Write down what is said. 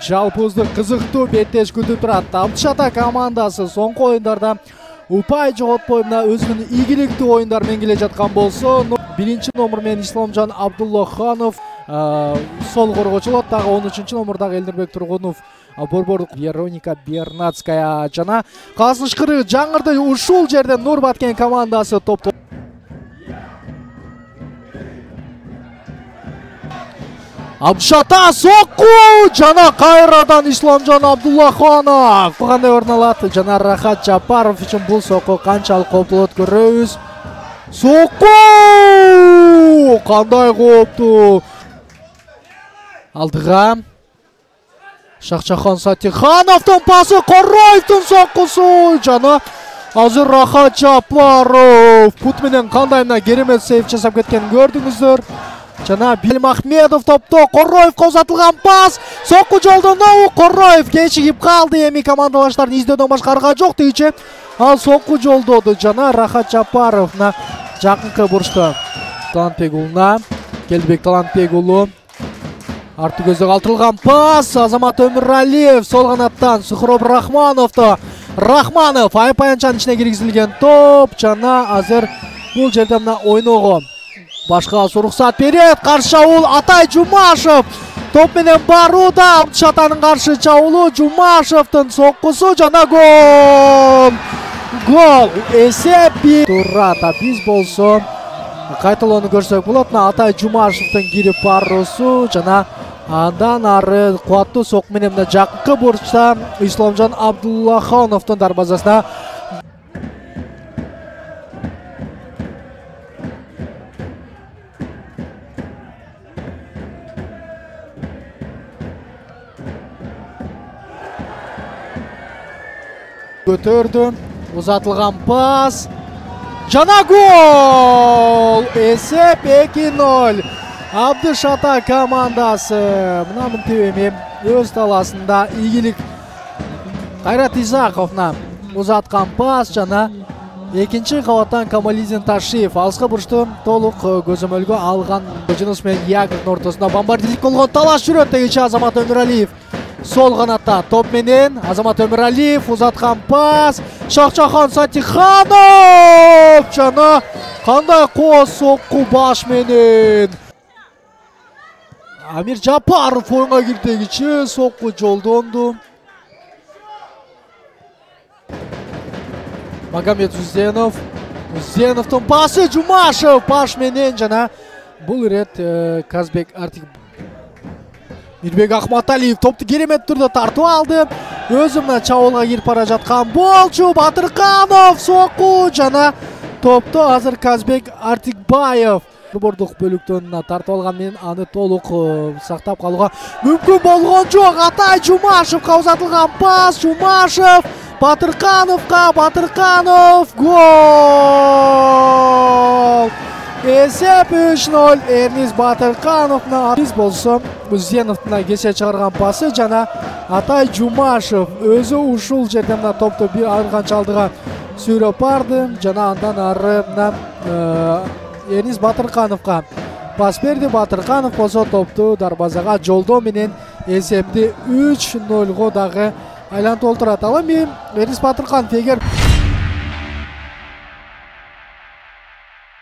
Жалпызды кызыктуу беттеш күтүп турат. Абдышата командасы соңку оюндарда упай жоготпой мына өзүнүн ийгиликтүү оюндар менен келе жаткан болсо, биринчи номер менен Исламжан Абдуллаханов сол коргочулот, дагы 13-номердагы Элдербек Тургунов борбордук Вероника Бернацкая жана Казышкыры жаңырды ушул жерден Нурбаткен командасы топту. Абдышата сокку жана кайрадан Исламжан Абдуллаханов кандай орун алат жана Рахат Жапаров үчүн бул сокку канчалык кооптуу болот көрөбүз. Сокку кандай кооптуу. Алдыга Шакчахан Сатихановдун пасы, Короевдун соккусу жана азыр Рахат Жапаров пут менен кандай мына керемет сейв жасап кеткенин көрдүңүздөр. Жана Билмахмедов топто, Короевго узатылган пас, сокку жолдон Короев кечигип калды, эми командалаштардын издөөдөн башка арга жок дегиче ал сокку жолдоду жана Рахат Жапаров мына жакынкы бурчта Талантбек уулуна Келдибек Талантбек уулу арты көзгө калтырылган пас, Азамат Өмүралиев сол канаттан Сухроб Рахмановду, Рахманов айпаянчанын ичине киргизилген топ жана азыр бул жерде мына ойного башка суруксат берет. Каршы чабуул Атай Жумашев топ менен барууда. Абдышатанын каршы чабуулу, Жумашевдин соккусу жана гол. Гол. Эсеп турат. Биз болсо кайталоону көрсөк болот. Атай Жумашевдин кирип баруусу жана андан ары кубаттуу сок менен жакынкы бурчта Исламжан Абдуллахановдун дарбазасына көтөрдү. Узатылган пас жана гол. Эсеп 2-0. Абдышата командасы мына мынтип өз таласында ийгилик Кайрат Исаковна узаткан пас жана экинчи кабаттан Камалидин Ташиев алыска бурчту толук көзөмөлгө алган Жунус менен Яковдун ортосунда бомбардирлик болгон талаш жүрөт дегиче Азамат Өмүралиев сол канатта топ менен Азамат Өмүралиев узаткан пас, Шакчахан Сатиханов жана кандай кооз сокку баш менен Амир Жапаров оюнга кирдегиче сокку жолдонду. Магомед Узеновдун пасы, Жумашев баш менен жана бул ирет Казбек Артик Мирбек Ахматалиев топту керемет түрдө тартып алды. Өзү мына чабуулга кирип бара жаткан болчу Батырканов сокку жана топту азыр Казбек Артикбаев борбордук бөлүктөн тартып алган менен аны толук сактап калууга мүмкүн болгон жок. Атай Жумашевго узатылган пас, Жумашев Батыркановго, Батырканов гол. Эсеп 3-0. Эрнис Батыркановна биз болсо Узеновдун кесе чыгарган пасы жана Атай Жумашев өзү ушул жерден мына топту бир айырганча алдыга сүйрөп барды жана андан ары мына Эрнис Батыркановго пас берди. Батырканов болсо топту дарбазага жолдоо менен эсепти 3-0 дагы айлантып олтурат. Ал эми Эрнис Батырканов эгер